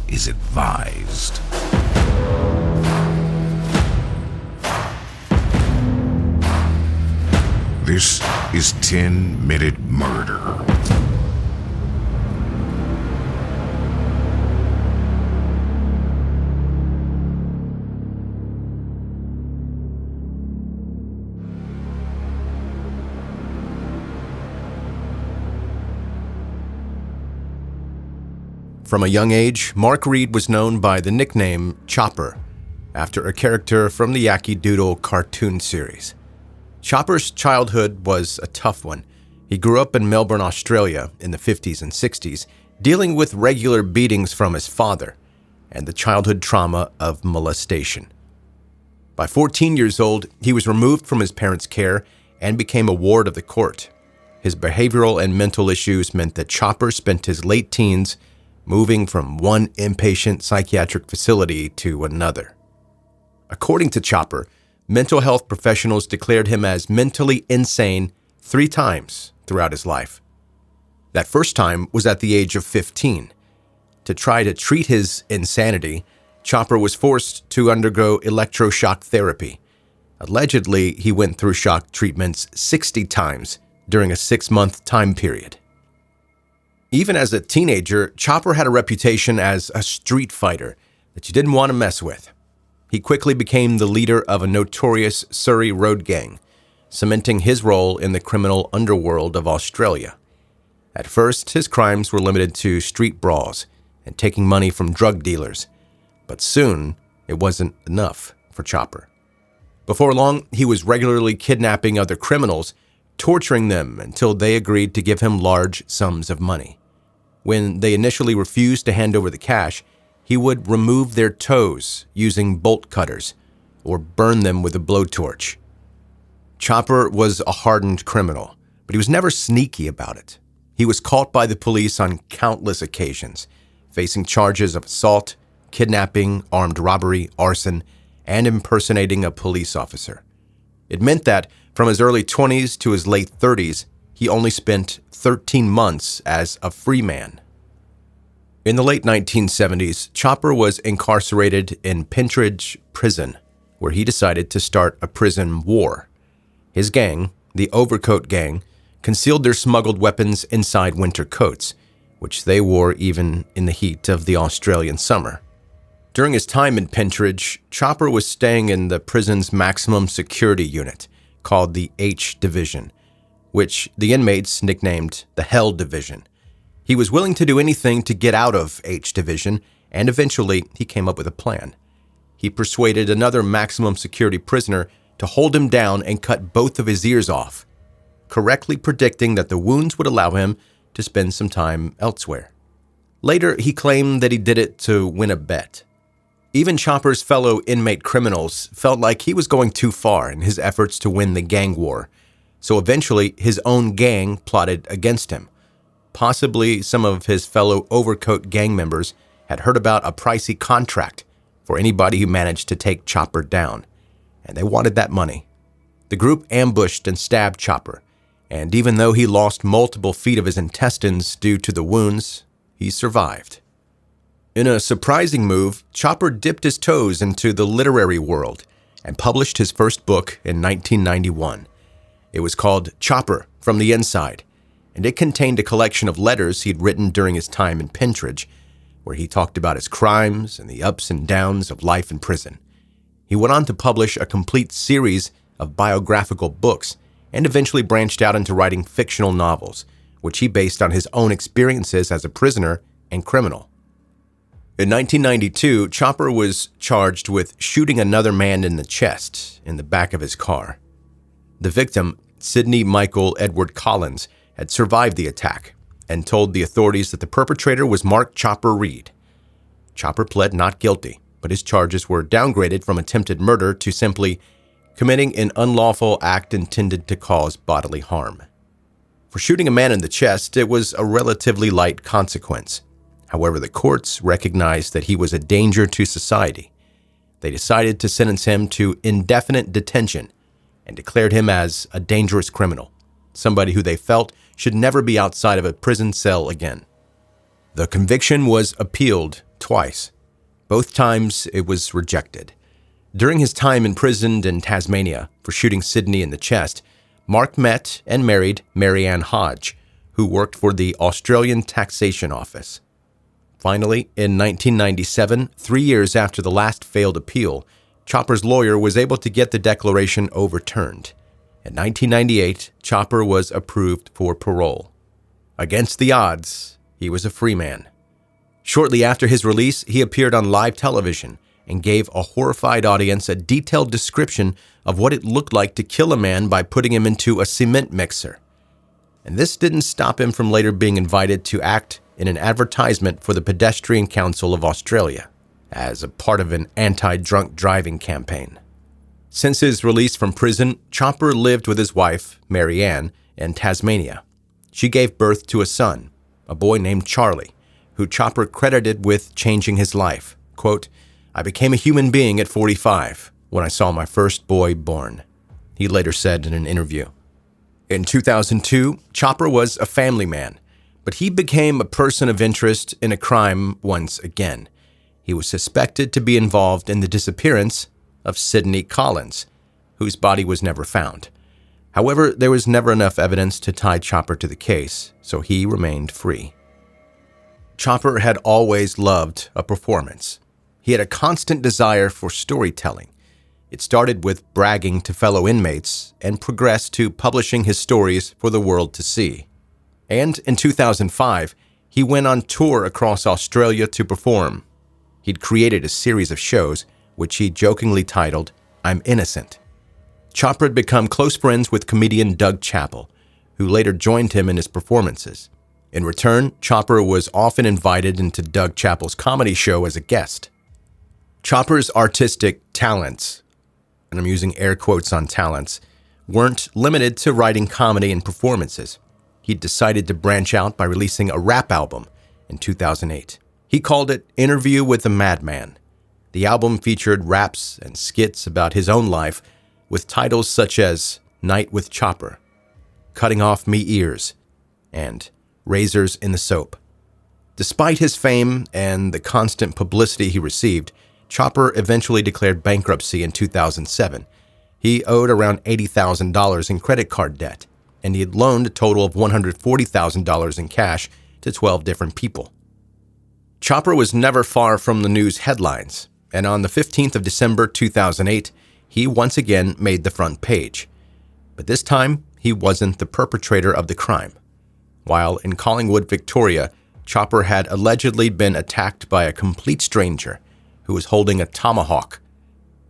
is advised. This is 10-Minute Murder. From a young age, Mark Reed was known by the nickname Chopper, after a character from the Yankee Doodle cartoon series. Chopper's childhood was a tough one. He grew up in Melbourne, Australia in the 50s and 60s, dealing with regular beatings from his father and the childhood trauma of molestation. By 14 years old, he was removed from his parents' care and became a ward of the court. His behavioral and mental issues meant that Chopper spent his late teens moving from one inpatient psychiatric facility to another. According to Chopper, mental health professionals declared him as mentally insane 3 times throughout his life. That first time was at the age of 15. To try to treat his insanity, Chopper was forced to undergo electroshock therapy. Allegedly, he went through shock treatments 60 times during a 6-month time period. Even as a teenager, Chopper had a reputation as a street fighter that you didn't want to mess with. He quickly became the leader of a notorious Surrey road gang, cementing his role in the criminal underworld of Australia. At first, his crimes were limited to street brawls and taking money from drug dealers, but soon it wasn't enough for Chopper. Before long, he was regularly kidnapping other criminals, torturing them until they agreed to give him large sums of money. When they initially refused to hand over the cash, he would remove their toes using bolt cutters or burn them with a blowtorch. Chopper was a hardened criminal, but he was never sneaky about it. He was caught by the police on countless occasions, facing charges of assault, kidnapping, armed robbery, arson, and impersonating a police officer. It meant that from his early 20s to his late 30s, he only spent 13 months as a free man. In the late 1970s, Chopper was incarcerated in Pentridge Prison, where he decided to start a prison war. His gang, the Overcoat Gang, concealed their smuggled weapons inside winter coats, which they wore even in the heat of the Australian summer. During his time in Pentridge, Chopper was staying in the prison's maximum security unit, called the H Division, which the inmates nicknamed the Hell Division. He was willing to do anything to get out of H Division, and eventually he came up with a plan. He persuaded another maximum security prisoner to hold him down and cut both of his ears off, correctly predicting that the wounds would allow him to spend some time elsewhere. Later, he claimed that he did it to win a bet. Even Chopper's fellow inmate criminals felt like he was going too far in his efforts to win the gang war, so eventually his own gang plotted against him. Possibly some of his fellow Overcoat gang members had heard about a pricey contract for anybody who managed to take Chopper down, and they wanted that money. The group ambushed and stabbed Chopper, and even though he lost multiple feet of his intestines due to the wounds, he survived. In a surprising move, Chopper dipped his toes into the literary world and published his first book in 1991. It was called Chopper from the Inside, and it contained a collection of letters he'd written during his time in Pentridge, where he talked about his crimes and the ups and downs of life in prison. He went on to publish a complete series of biographical books and eventually branched out into writing fictional novels, which he based on his own experiences as a prisoner and criminal. In 1992, Chopper was charged with shooting another man in the chest in the back of his car. The victim, Sidney Michael Edward Collins, had survived the attack and told the authorities that the perpetrator was Mark Chopper Reed. Chopper pled not guilty, but his charges were downgraded from attempted murder to simply committing an unlawful act intended to cause bodily harm. For shooting a man in the chest, it was a relatively light consequence. However, the courts recognized that he was a danger to society. They decided to sentence him to indefinite detention and declared him as a dangerous criminal, somebody who they felt should never be outside of a prison cell again. The conviction was appealed twice. Both times it was rejected. During his time imprisoned in Tasmania for shooting Sydney in the chest, Mark met and married Mary Ann Hodge, who worked for the Australian Taxation Office. Finally, in 1997, 3 years after the last failed appeal, Chopper's lawyer was able to get the declaration overturned. In 1998, Chopper was approved for parole. Against the odds, he was a free man. Shortly after his release, he appeared on live television and gave a horrified audience a detailed description of what it looked like to kill a man by putting him into a cement mixer. And this didn't stop him from later being invited to act in an advertisement for the Pedestrian Council of Australia as a part of an anti-drunk driving campaign. Since his release from prison, Chopper lived with his wife, Mary Ann, in Tasmania. She gave birth to a son, a boy named Charlie, who Chopper credited with changing his life. Quote, "I became a human being at 45 when I saw my first boy born," he later said in an interview. In 2002, Chopper was a family man, but he became a person of interest in a crime once again. He was suspected to be involved in the disappearance of Sydney Collins, whose body was never found. However, there was never enough evidence to tie Chopper to the case, so he remained free. Chopper had always loved a performance. He had a constant desire for storytelling. It started with bragging to fellow inmates and progressed to publishing his stories for the world to see. And in 2005, he went on tour across Australia to perform. He'd created a series of shows, which he jokingly titled, "I'm Innocent." Chopper had become close friends with comedian Doug Chappell, who later joined him in his performances. In return, Chopper was often invited into Doug Chappell's comedy show as a guest. Chopper's artistic talents, and I'm using air quotes on talents, weren't limited to writing comedy and performances. He decided to branch out by releasing a rap album in 2008. He called it Interview with a Madman. The album featured raps and skits about his own life with titles such as Night with Chopper, Cutting Off Me Ears, and Razors in the Soap. Despite his fame and the constant publicity he received, Chopper eventually declared bankruptcy in 2007. He owed around $80,000 in credit card debt, and he had loaned a total of $140,000 in cash to 12 different people. Chopper was never far from the news headlines, and on the 15th of December 2008, he once again made the front page. But this time, he wasn't the perpetrator of the crime. While in Collingwood, Victoria, Chopper had allegedly been attacked by a complete stranger who was holding a tomahawk.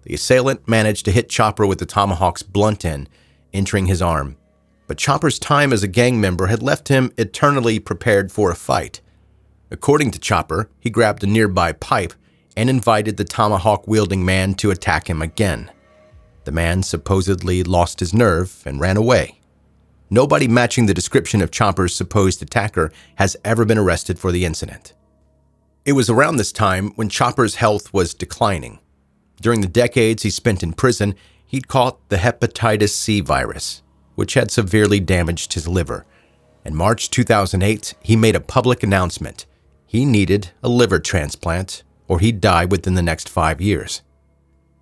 The assailant managed to hit Chopper with the tomahawk's blunt end, entering his arm. But Chopper's time as a gang member had left him eternally prepared for a fight. According to Chopper, he grabbed a nearby pipe and invited the tomahawk-wielding man to attack him again. The man supposedly lost his nerve and ran away. Nobody matching the description of Chopper's supposed attacker has ever been arrested for the incident. It was around this time when Chopper's health was declining. During the decades he spent in prison, he'd caught the hepatitis C virus, which had severely damaged his liver. In March 2008, he made a public announcement. He needed a liver transplant, or he'd die within the next 5 years.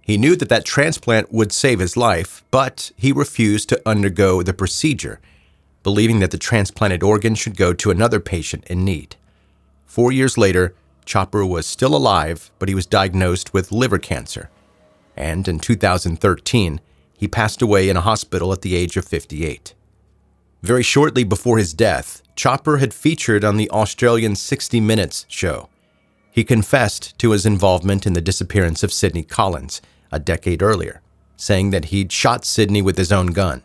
He knew that transplant would save his life, but he refused to undergo the procedure, believing that the transplanted organ should go to another patient in need. 4 years later, Chopper was still alive, but he was diagnosed with liver cancer. And in 2013, he passed away in a hospital at the age of 58. Very shortly before his death, Chopper had featured on the Australian 60 Minutes show. He confessed to his involvement in the disappearance of Sydney Collins a decade earlier, saying that he'd shot Sydney with his own gun.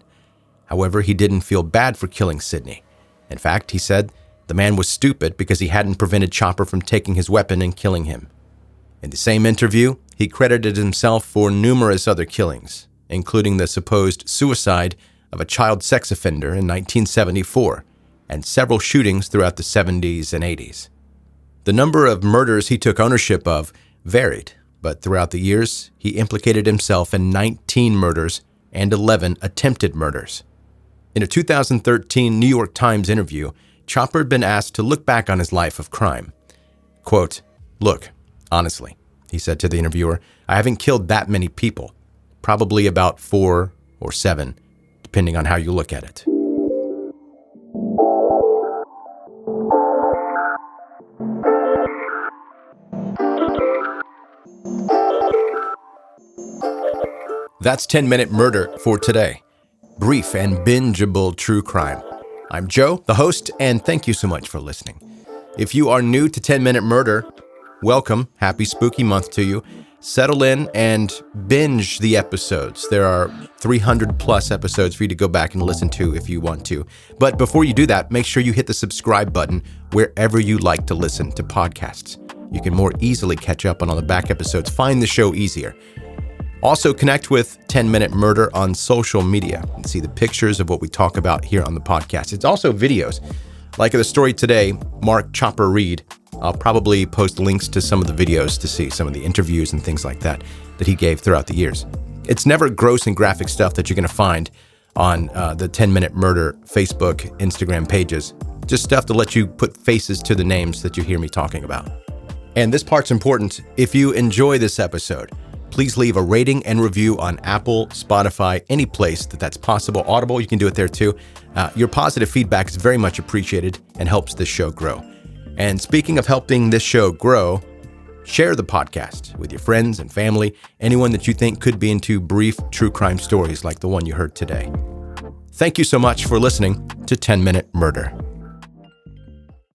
However, he didn't feel bad for killing Sydney. In fact, he said the man was stupid because he hadn't prevented Chopper from taking his weapon and killing him. In the same interview, he credited himself for numerous other killings, including the supposed suicide of a child sex offender in 1974 and several shootings throughout the 70s and 80s. The number of murders he took ownership of varied, but throughout the years, he implicated himself in 19 murders and 11 attempted murders. In a 2013 New York Times interview, Chopper had been asked to look back on his life of crime. Quote, "Look, honestly," he said to the interviewer, "I haven't killed that many people. Probably about 4 or 7, depending on how you look at it." That's 10-Minute Murder for today. Brief and bingeable true crime. I'm Joe, the host, and thank you so much for listening. If you are new to 10-Minute Murder, welcome. Happy spooky month to you. Settle in and binge the episodes. There are 300 plus episodes for you to go back and listen to if you want to. But before you do that, make sure you hit the subscribe button wherever you like to listen to podcasts. You can more easily catch up on all the back episodes. Find the show easier. Also, connect with 10-Minute Murder on social media and see the pictures of what we talk about here on the podcast. It's also videos. Like the story today, Mark Chopper Reed. I'll probably post links to some of the videos to see some of the interviews and things like that he gave throughout the years. It's never gross and graphic stuff that you're going to find on the 10-Minute Murder Facebook, Instagram pages. Just stuff to let you put faces to the names that you hear me talking about. And this part's important. If you enjoy this episode, please leave a rating and review on Apple, Spotify, any place that's possible. Audible, you can do it there too. Your positive feedback is very much appreciated and helps this show grow. And speaking of helping this show grow, share the podcast with your friends and family, anyone that you think could be into brief true crime stories like the one you heard today. Thank you so much for listening to 10-Minute Murder.